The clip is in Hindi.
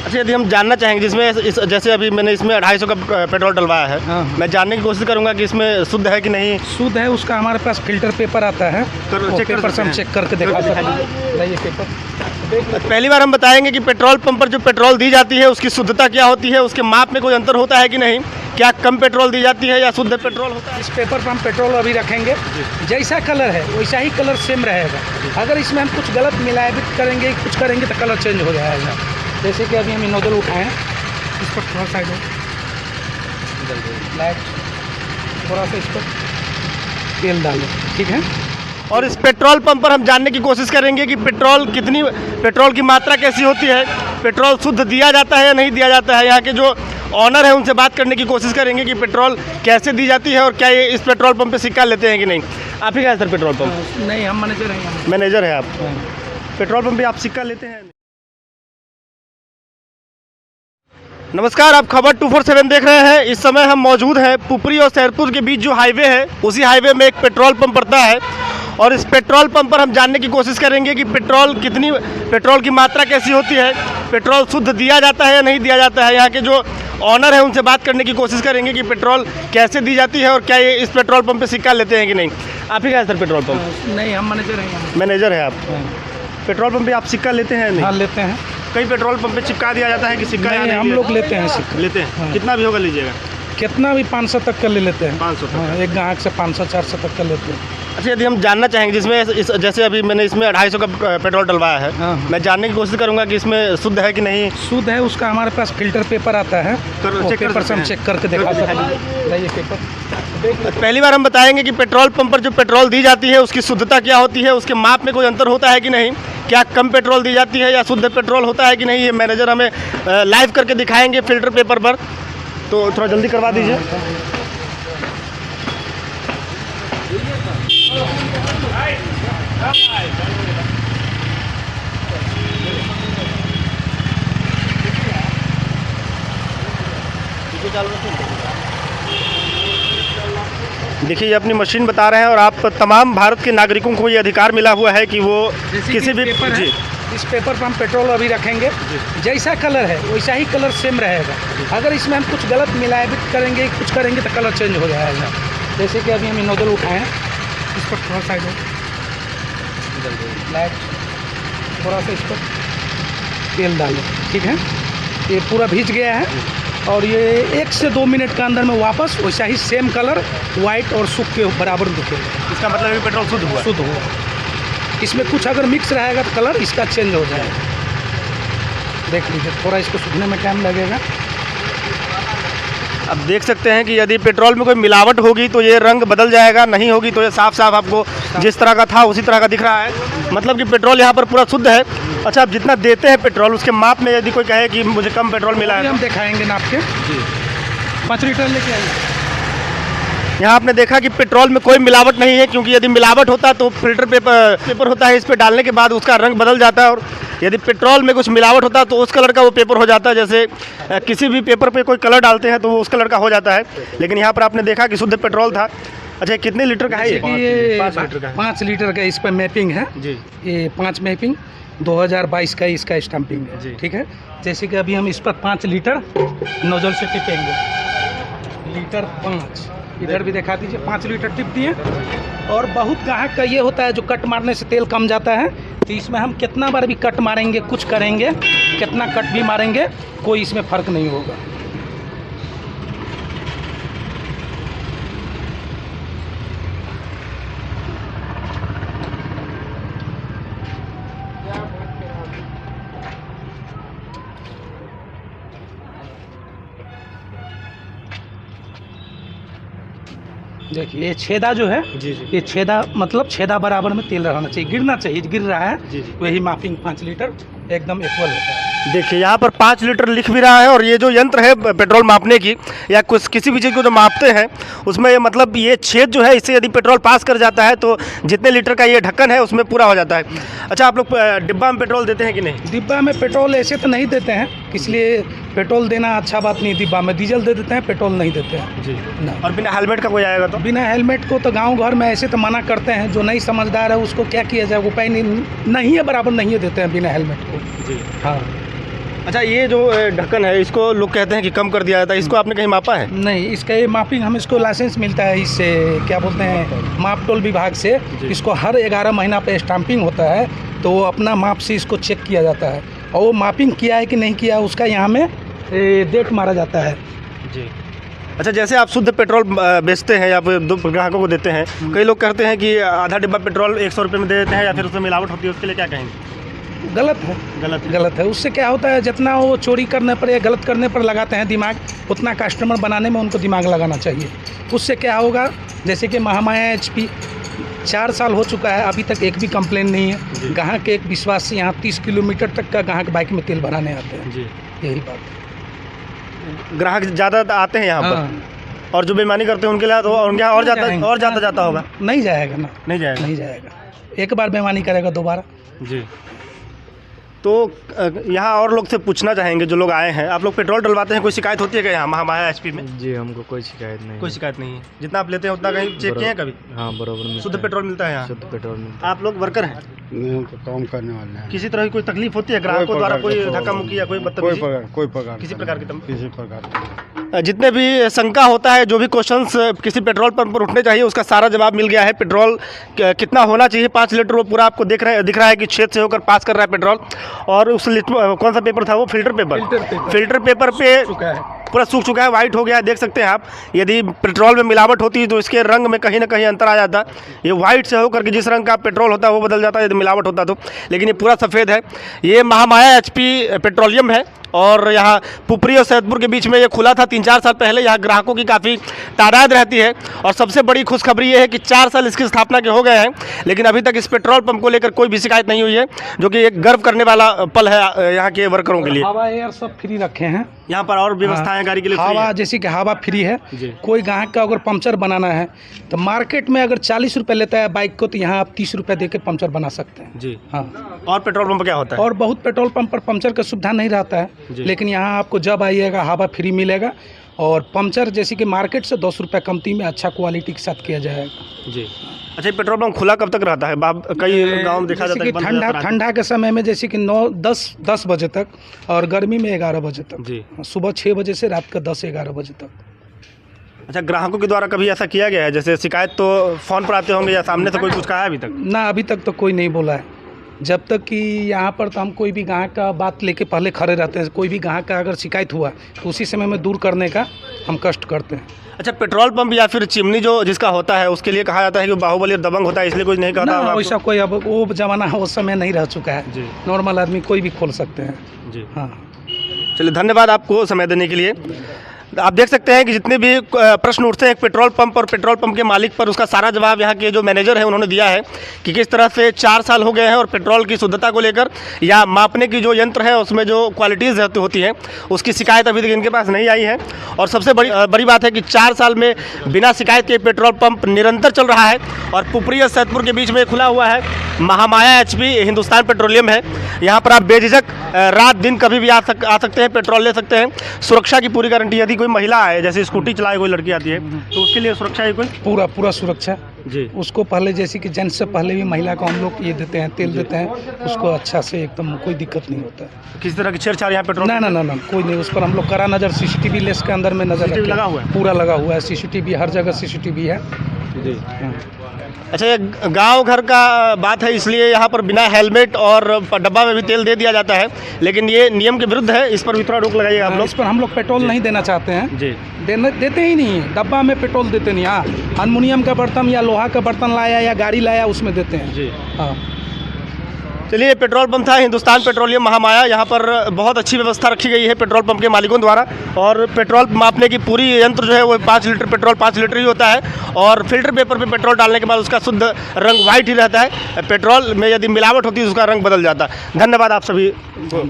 अच्छा, यदि हम जानना चाहेंगे जिसमें जैसे अभी मैंने इसमें 250 का पेट्रोल डलवाया है। हाँ। मैं जानने की कोशिश करूंगा कि इसमें शुद्ध है कि नहीं। शुद्ध है, उसका हमारे पास फिल्टर पेपर आता है, तो चेक कर पेपर से हम सकते हैं। चेक करके दिखा सकते हैं। लाइए पेपर। पहली बार हम बताएंगे कि पेट्रोल पंप पर जो पेट्रोल दी जाती है उसकी शुद्धता क्या होती है, उसके माप में कोई अंतर होता है कि नहीं, क्या कम पेट्रोल दी जाती है या शुद्ध पेट्रोल होता है। इस पेपर पर हम पेट्रोल अभी रखेंगे, जैसा कलर है वैसा ही कलर सेम रहेगा। अगर इसमें हम कुछ गलत मिलावट करेंगे कुछ करेंगे तो कलर चेंज हो जाएगा। जैसे कि अभी हम नोजल उठाएं, इस पर थोड़ा साइड हो लाइट, थोड़ा सा इस पर तेल डालें, ठीक है। और इस पेट्रोल पंप पर हम जानने की कोशिश करेंगे कि पेट्रोल की मात्रा कैसी होती है, पेट्रोल शुद्ध दिया जाता है या नहीं दिया जाता है। यहाँ के जो ऑनर है उनसे बात करने की कोशिश करेंगे कि पेट्रोल कैसे दी जाती है और क्या ये इस पेट्रोल पंप पे सिक्का लेते हैं कि नहीं। आप ही का है सर पेट्रोल पंप? नहीं, हम मैनेजर हैं। मैनेजर है आप? पेट्रोल पंप पे आप सिक्का लेते हैं? नमस्कार, आप खबर 247 देख रहे हैं। इस समय हम मौजूद हैं पुपरी और सैदपुर के बीच जो हाईवे है, उसी हाईवे में एक पेट्रोल पंप पड़ता है और इस पेट्रोल पंप पर हम जानने की कोशिश करेंगे कि पेट्रोल की मात्रा कैसी होती है, पेट्रोल शुद्ध दिया जाता है या नहीं दिया जाता है। यहाँ के जो ऑनर है उनसे बात करने की कोशिश करेंगे कि पेट्रोल कैसे दी जाती है और क्या ये इस पेट्रोल पंप पे सिक्का लेते हैं कि नहीं। आप ही का है सर पेट्रोल पंप? नहीं, हम मैनेजर हैं। मैनेजर है आप? पेट्रोल पंप पे आप सिक्का लेते हैं नहीं? हाँ, लेते हैं। कई पेट्रोल पंप पे चिपका दिया जाता है कि सिक्का नहीं, हम लोग लेते हैं सिक्का। लेते हैं? हाँ। कितना भी होगा लीजिएगा? कितना भी 500 तक का ले लेते हैं। 500 तक? हाँ, एक ग्राहक से 500-400 तक का लेते हैं। अच्छा, यदि हम जानना चाहेंगे जिसमें जैसे अभी मैंने इसमें 250 का पेट्रोल डलवाया है। हाँ। मैं जानने की कोशिश करूंगा कि इसमें शुद्ध है कि नहीं। शुद्ध है, उसका हमारे पास फिल्टर पेपर आता है, चेक कर पेपर से हम सकते हैं। चेक करके दिखा सकते हैं। लाइए पेपर। पहली बार हम बताएंगे कि पेट्रोल पंप पर जो पेट्रोल दी जाती है उसकी शुद्धता क्या होती है, उसके माप में कोई अंतर होता है कि नहीं, क्या कम पेट्रोल दी जाती है या शुद्ध पेट्रोल होता है कि नहीं। ये मैनेजर हमें लाइव करके दिखाएंगे फिल्टर पेपर पर, तो थोड़ा जल्दी करवा दीजिए। देखिए, ये अपनी मशीन बता रहे हैं और आप तमाम भारत के नागरिकों को ये अधिकार मिला हुआ है कि वो किसी भी पेपर है, इस पेपर पर हम पेट्रोल अभी रखेंगे, जैसा कलर है वैसा ही कलर सेम रहेगा। अगर इसमें हम कुछ गलत मिलावट करेंगे कुछ करेंगे तो कलर चेंज हो जाएगा। जैसे कि अभी हम नोजल उठाएं, इस पर थोड़ा साइड हो लाइट, थोड़ा सा इस पर तेल डालें, ठीक है। ये पूरा भीज गया है और ये 1 से 2 मिनट के अंदर में वापस वैसा ही सेम कलर वाइट और सूख के बराबर दिखेगा। इसका मतलब है कि पेट्रोल शुद्ध हुआ? शुद्ध होगा। इसमें कुछ अगर मिक्स रहेगा तो कलर इसका चेंज हो जाएगा। देख लीजिए, थोड़ा इसको सूखने में टाइम लगेगा। अब देख सकते हैं कि यदि पेट्रोल में कोई मिलावट होगी तो ये रंग बदल जाएगा, नहीं होगी तो ये साफ साफ आपको जिस तरह का था उसी तरह का दिख रहा है। मतलब कि पेट्रोल यहाँ पर पूरा शुद्ध है। अच्छा, आप जितना देते हैं पेट्रोल उसके माप में यदि कोई कहे कि मुझे कम पेट्रोल मिला है, हम दिखाएंगे नाप के। 5 लीटर लेके आइए। यहाँ आपने देखा कि पेट्रोल में कोई मिलावट नहीं है, क्योंकि यदि मिलावट होता तो फिल्टर पेपर होता है, इस पर डालने के बाद उसका रंग बदल जाता है। और यदि पेट्रोल में कुछ मिलावट होता तो उस कलर का वो पेपर हो जाता है। जैसे किसी भी पेपर पे कोई कलर डालते हैं तो वो उस कलर का हो जाता है, लेकिन यहाँ पर आपने देखा कि शुद्ध पेट्रोल था। अच्छा, कितने लीटर का है ये? 5 लीटर का। 5 लीटर का इस पर मैपिंग है जी। ये 5 मैपिंग 2022 का इसका स्टैंपिंग है जी। ठीक है। जैसे कि अभी हम इस पर 5 लीटर नोजल से टिपेंगे, लीटर 5 इधर भी दिखा दीजिए। 5 लीटर टिप दिए। और बहुत ग्राहक का ये होता है जो कट मारने से तेल कम जाता है, तो इसमें हम कितना बार भी कट मारेंगे कुछ करेंगे, कितना कट भी मारेंगे कोई इसमें फ़र्क नहीं होगा। देखिए ये छेदा जो है जी जी। ये छेदा मतलब छेदा बराबर में तेल रहना चाहिए, गिरना चाहिए, गिर रहा है जी जी। वही मापिंग 5 लीटर एकदम इक्वल होता है। देखिए यहाँ पर 5 लीटर लिख भी रहा है, और ये जो यंत्र है पेट्रोल मापने की या कुछ किसी भी चीज़ को जो मापते हैं उसमें ये मतलब ये छेद जो है, इससे यदि पेट्रोल पास कर जाता है तो जितने लीटर का ये ढक्कन है उसमें पूरा हो जाता है। अच्छा, आप लोग डिब्बा में पेट्रोल देते हैं कि नहीं? डिब्बा में पेट्रोल ऐसे तो नहीं देते हैं, इसलिए पेट्रोल देना अच्छा बात नहीं। डिब्बा में डीजल दे देते हैं, पेट्रोल नहीं देते हैं जी। ना। और बिना हेलमेट का कोई आएगा तो? बिना हेलमेट को तो गांव घर में ऐसे तो मना करते हैं, जो नहीं समझदार है उसको क्या किया जाए, उपाय नहीं है, बराबर नहीं देते हैं बिना हेलमेट को। जी। हाँ, अच्छा, ये जो ढक्कन है इसको लोग कहते हैं कि कम कर दिया जाता है, इसको आपने कहीं मापा है? नहीं, इसका ये मापिंग हम इसको लाइसेंस मिलता है इससे क्या बोलते हैं मापतोल विभाग से। इसको हर 11 महीना पे स्टाम्पिंग होता है, तो वो अपना माप से इसको चेक किया जाता है और वो मापिंग किया है कि नहीं किया उसका यहाँ में डेट मारा जाता है। जी। अच्छा, जैसे आप शुद्ध पेट्रोल बेचते हैं या फिर दो ग्राहकों को देते हैं, कई लोग कहते हैं कि आधा डिब्बा पेट्रोल 100 रुपये में दे देते हैं या फिर उसमें मिलावट होती है, उसके लिए क्या कहेंगे? गलत है, गलत है। उससे क्या होता है, जितना वो चोरी करने पर या गलत करने पर लगाते हैं दिमाग, उतना कस्टमर बनाने में उनको दिमाग लगाना चाहिए। उससे क्या होगा, जैसे कि महामाया HP 4 साल हो चुका है, अभी तक एक भी कंप्लेन नहीं है। ग्राहक के एक विश्वास से यहाँ 30 किलोमीटर तक का ग्राहक बाइक में तेल भराने आते हैं। जी, यही बात है। ग्राहक ज़्यादा आते हैं यहाँ पर, और जो बेईमानी करते हैं उनके लिए तो उनके यहाँ और जाता होगा। नहीं जाएगा ना, नहीं जाएगा। एक बार बेईमानी करेगा दोबारा। जी। तो यहाँ और लोग से पूछना चाहेंगे, जो लोग आए हैं, आप लोग पेट्रोल डलवाते हैं, कोई शिकायत होती है क्या यहाँ महामाया HP में? जी, हमको कोई शिकायत नहीं। कोई शिकायत नहीं है। जितना आप लेते हैं उतना कहीं चेक किए हैं कभी? हाँ, बराबर। शुद्ध पेट्रोल मिलता है यहाँ? शुद्ध पेट्रोल मिलता आप लोग वर्कर हैं? नहीं, हम तो काम करने वाले हैं। किसी तरह की कोई तकलीफ होती है ग्राहकों द्वारा, कोई धक्का मुक्की या कोई बदतमीजी? कोई प्रकार किसी प्रकार की किसी प्रकार की। जितने भी शंका होता है, जो भी क्वेश्चंस किसी पेट्रोल पंप पर उठने चाहिए, उसका सारा जवाब मिल गया है। पेट्रोल कितना होना चाहिए 5 लीटर, वो पूरा आपको दिख रहा है कि छेद से होकर पास कर रहा है पेट्रोल। और उस कौन सा पेपर था वो? फिल्टर पेपर पे पूरा सूख चुका है, वाइट हो गया है, देख सकते हैं आप। यदि पेट्रोल में मिलावट होती है तो इसके रंग में कहीं ना कहीं अंतर आ जाता है। ये वाइट से होकर के जिस रंग का पेट्रोल होता है वो बदल जाता है यदि मिलावट होता तो, लेकिन ये पूरा सफ़ेद है। ये महामाया HP पेट्रोलियम है और यहाँ पुपरी और सैदपुर के बीच में ये खुला था 3-4 साल पहले। यहाँ ग्राहकों की काफ़ी तादाद रहती है और सबसे बड़ी खुशखबरी ये है कि 4 साल इसकी स्थापना के हो गए हैं, लेकिन अभी तक इस पेट्रोल पंप को लेकर कोई भी शिकायत नहीं हुई है, जो कि एक गर्व करने वाला पल है यहाँ के वर्करों के लिए। हवा एयर सब फ्री रखे हैं यहाँ पर, और व्यवस्थाएं गाड़ी के लिए हवा, जैसे कि हवा फ्री है। कोई ग्राहक का अगर पंचर बनाना है तो मार्केट में अगर 40 रुपये लेता है बाइक को, तो यहाँ आप 30 रुपये दे के पंचर बना सकते हैं। जी हाँ। और पेट्रोल पंप क्या होता है? और बहुत पेट्रोल पंप पर पंचर का सुविधा नहीं रहता है, लेकिन यहाँ आपको जब आइएगा हवा फ्री मिलेगा और पंचर जैसे कि मार्केट से 10 रुपये कमती में अच्छा क्वालिटी के साथ किया जाएगा। जी। अच्छा, ये पेट्रोल पंप खुला कब तक रहता है? कई गाँव में देखा जाता है कि ठंडा के समय में जैसे कि 9-10 बजे तक और गर्मी में 11 बजे तक। जी। सुबह 6 बजे से रात का 10-11 बजे तक। अच्छा, ग्राहकों के द्वारा कभी ऐसा किया गया है? जैसे शिकायत तो फ़ोन पर आते होंगे या सामने से कोई कुछ कहा है अभी तक? ना, अभी तक तो कोई नहीं बोला है। जब तक कि यहाँ पर तो हम कोई भी ग्राहक का बात लेके पहले खड़े रहते हैं। कोई भी ग्राहक का अगर शिकायत हुआ तो उसी समय में दूर करने का हम कष्ट करते हैं। अच्छा, पेट्रोल पंप या फिर चिमनी जो जिसका होता है उसके लिए कहा जाता है कि बाहुबली और दबंग होता है, इसलिए कुछ नहीं कहता? वैसा कोई अब वो ज़माना उस समय नहीं रह चुका है। जी। नॉर्मल आदमी कोई भी खोल सकते हैं। जी। हाँ। चलिए, धन्यवाद आपको समय देने के लिए। आप देख सकते हैं कि जितने भी प्रश्न उठते हैं पेट्रोल पंप और पेट्रोल पंप के मालिक पर, उसका सारा जवाब यहाँ के जो मैनेजर हैं उन्होंने दिया है कि किस तरह से 4 साल हो गए हैं और पेट्रोल की शुद्धता को लेकर या मापने की जो यंत्र है उसमें जो क्वालिटीज़ होती हैं उसकी शिकायत अभी तक इनके पास नहीं आई है। और सबसे बड़ी बात है कि 4 साल में बिना शिकायत के पेट्रोल पंप निरंतर चल रहा है और पुपरी और सैदपुर के बीच में खुला हुआ है महामाया HP हिंदुस्तान पेट्रोलियम है। यहाँ पर आप बेझिझक रात दिन कभी भी आ सकते हैं, पेट्रोल ले सकते हैं। सुरक्षा की पूरी गारंटी। यदि कोई महिला है, जैसे स्कूटी चलाए कोई लड़की आती है, तो उसके लिए सुरक्षा है कोई? पूरा सुरक्षा। जी। उसको पहले जैसे कि जेंट्स से पहले भी महिला को हम लोग ये देते हैं, तेल देते हैं, उसको अच्छा से एकदम कोई दिक्कत नहीं होता है। किसी तरह की छेड़छाड़ यहाँ पेट्रोल? ना, कोई नहीं। उस पर हम लोग कड़ा नज़र CCTV लेस के अंदर में नज़र लगा हुआ है? पूरा लगा हुआ है CCTV, हर जगह CCTV है। जी। अच्छा, ये गांव घर का बात है, इसलिए यहाँ पर बिना हेलमेट और डब्बा में भी तेल दे दिया जाता है, लेकिन ये नियम के विरुद्ध है। इस पर भी थोड़ा रोक लगाइएगा आप लोग। इस पर हम लोग पेट्रोल नहीं देना चाहते हैं। जी। देते ही नहीं है, डब्बा में पेट्रोल देते नहीं। हाँ, एल्युमिनियम का बर्तन या लोहा का बर्तन लाया या गाड़ी लाया उसमें देते हैं। जी। हाँ। चलिए, पेट्रोल पंप था हिंदुस्तान पेट्रोलियम महामाया। यहाँ पर बहुत अच्छी व्यवस्था रखी गई है पेट्रोल पंप के मालिकों द्वारा, और पेट्रोल मापने की पूरी यंत्र जो है वो 5 लीटर पेट्रोल 5 लीटर ही होता है, और फिल्टर पेपर पे पेट्रोल डालने के बाद उसका शुद्ध रंग वाइट ही रहता है। पेट्रोल में यदि मिलावट होती है तो उसका रंग बदल जाता है। धन्यवाद आप सभी को।